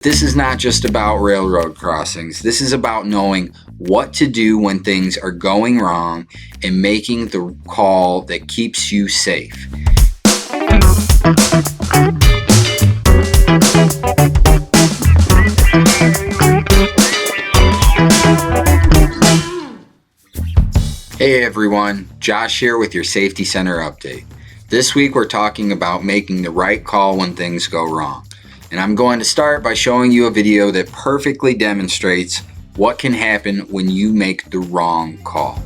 This is not just about railroad crossings. This is about knowing what to do when things are going wrong and making the call that keeps you safe. Hey everyone, Josh here with your Safety Center update. This week we're talking about making the right call when things go wrong. And I'm going to start by showing you a video that perfectly demonstrates what can happen when you make the wrong call.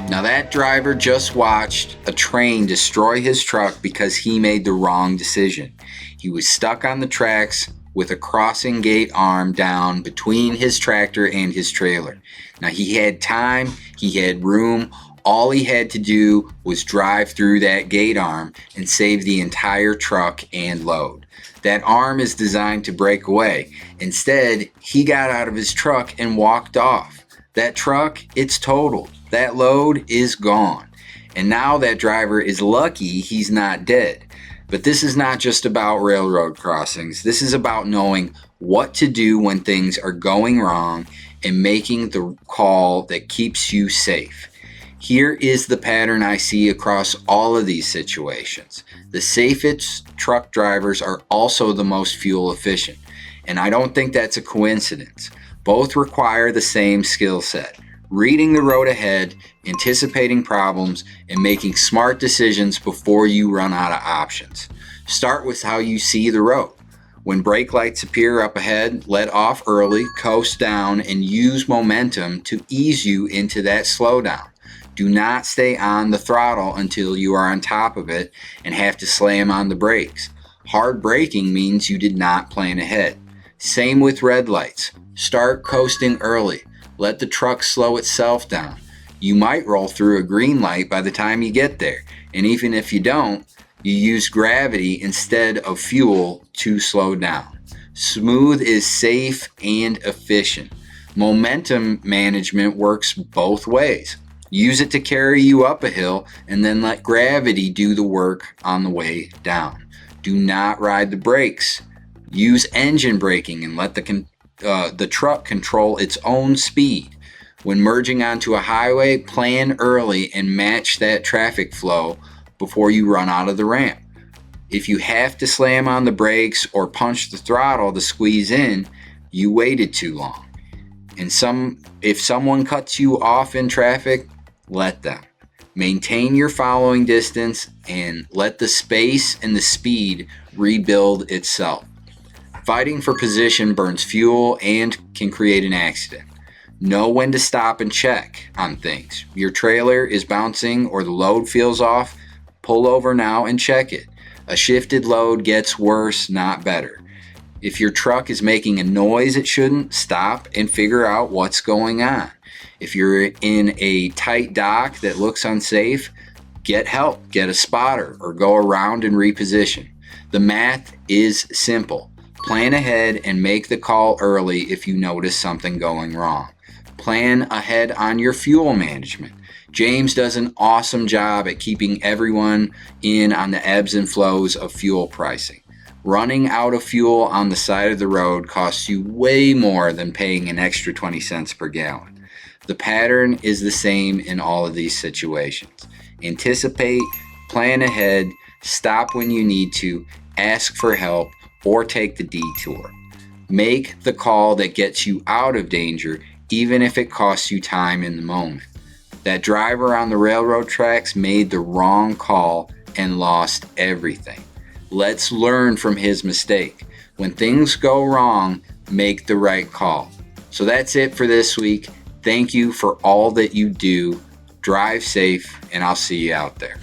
Now that driver just watched a train destroy his truck because he made the wrong decision. He was stuck on the tracks with a crossing gate arm down between his tractor and his trailer. Now he had time, he had room, all he had to do was drive through that gate arm and save the entire truck and load. That arm is designed to break away. Instead, he got out of his truck and walked off. That truck, it's totaled. That load is gone. And now that driver is lucky he's not dead. But this is not just about railroad crossings. This is about knowing what to do when things are going wrong and making the call that keeps you safe. Here is the pattern I see across all of these situations. The safest truck drivers are also the most fuel efficient. And I don't think that's a coincidence. Both require the same skill set. Reading the road ahead, anticipating problems, and making smart decisions before you run out of options. Start with how you see the road. When brake lights appear up ahead, let off early, coast down, and use momentum to ease you into that slowdown. Do not stay on the throttle until you are on top of it and have to slam on the brakes. Hard braking means you did not plan ahead. Same with red lights. Start coasting early. Let the truck slow itself down. You might roll through a green light by the time you get there. And even if you don't, you use gravity instead of fuel to slow down. Smooth is safe and efficient. Momentum management works both ways. Use it to carry you up a hill and then let gravity do the work on the way down. Do not ride the brakes. Use engine braking and let the truck control its own speed. When merging onto a highway, plan early and match that traffic flow before you run out of the ramp. If you have to slam on the brakes or punch the throttle to squeeze in, you waited too long. And if someone cuts you off in traffic, let them. Maintain your following distance and let the space and the speed rebuild itself. Fighting for position burns fuel and can create an accident. Know when to stop and check on things. Your trailer is bouncing or the load feels off. Pull over now and check it. A shifted load gets worse, not better. If your truck is making a noise it shouldn't, stop and figure out what's going on. If you're in a tight dock that looks unsafe, get help, get a spotter, or go around and reposition. The math is simple. Plan ahead and make the call early if you notice something going wrong. Plan ahead on your fuel management. James does an awesome job at keeping everyone in on the ebbs and flows of fuel pricing. Running out of fuel on the side of the road costs you way more than paying an extra 20 cents per gallon. The pattern is the same in all of these situations. Anticipate, plan ahead, stop when you need to, ask for help, or take the detour. Make the call that gets you out of danger, even if it costs you time in the moment. That driver on the railroad tracks made the wrong call and lost everything. Let's learn from his mistake. When things go wrong, make the right call. So that's it for this week. Thank you for all that you do. Drive safe, and I'll see you out there.